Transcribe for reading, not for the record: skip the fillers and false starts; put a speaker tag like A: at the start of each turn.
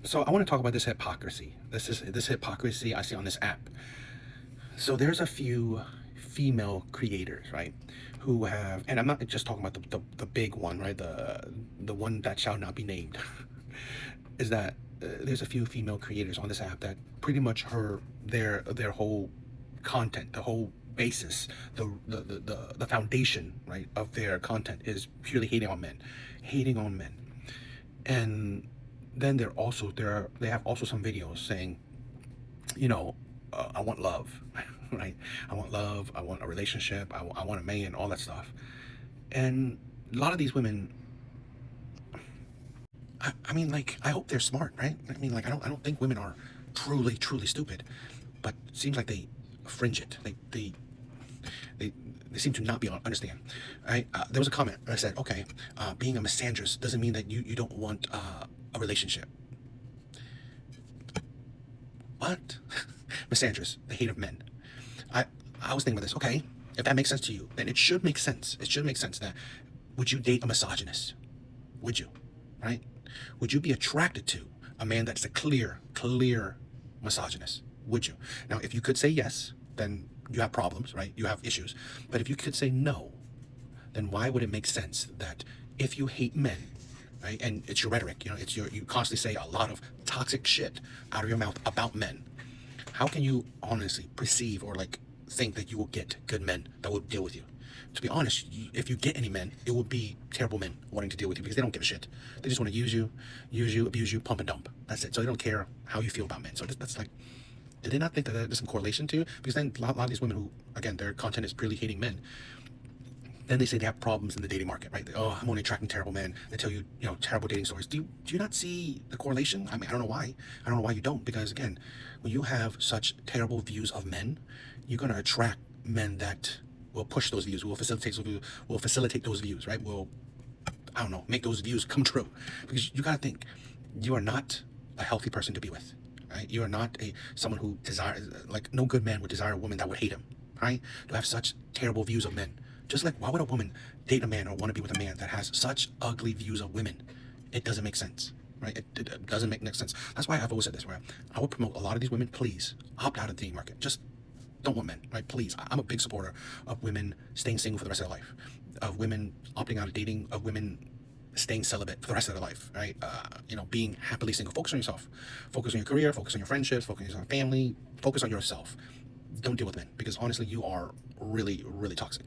A: So I want to talk about this hypocrisy. This hypocrisy I see on this app. So there's a few female creators, right, who have, and I'm not just talking about the big one, right, the one that shall not be named, is that there's a few female creators on this app that pretty much their whole content, the whole basis, the foundation, right, of their content is purely hating on men, and then they have also some videos saying, you know, I want love, right? I want love. I want a relationship. I want a man, all that stuff. And a lot of these women, I mean, like, I hope they're smart, right? I mean, like, I don't think women are truly stupid, but it seems like they fringe it. They, they seem to not be understand. There was a comment that said, okay, being a misandrist doesn't mean that you don't want a relationship. What? Misandrist, the hate of men. I I was thinking about this. Okay, if that makes sense to you, then it should make sense. It should make sense that would you date a misogynist? Would you? Right? Would you be attracted to a man that's a clear misogynist? Would you? Now, if you could say yes, then you have problems, right? You have issues. But if you could say no, then why would it make sense that if you hate men, right, and it's your rhetoric, you constantly say a lot of toxic shit out of your mouth about men, how can you honestly perceive or like think that you will get good men that will deal with you? To be honest, if you get any men, it will be terrible men wanting to deal with you because they don't give a shit. They just want to use you, abuse you, pump and dump. That's it. So they don't care how you feel about men. So that's like, did they not think that there's some correlation to? Because then a lot of these women who, again, their content is purely hating men, then they say they have problems in the dating market, right? Oh, I'm only attracting terrible men. They tell you, terrible dating stories. Do you not see the correlation? I mean, I don't know why. I don't know why you don't. Because again, when you have such terrible views of men, you're gonna attract men that will push those views, will facilitate those views, right? Will, I don't know, make those views come true. Because you gotta think, you are not a healthy person to be with, right? You are not someone who desires, like, no good man would desire a woman that would hate him, right? To have such terrible views of men. Just like, why would a woman date a man or want to be with a man that has such ugly views of women? It doesn't make sense, right? It doesn't make sense. That's why I've always said this, where I would promote a lot of these women, please opt out of the dating market. Just don't want men, right? Please. I'm a big supporter of women staying single for the rest of their life, of women opting out of dating, of women staying celibate for the rest of their life, right? Being happily single. Focus on yourself. Focus on your career. Focus on your friendships. Focus on your family. Focus on yourself. Don't deal with men because honestly, you are really toxic.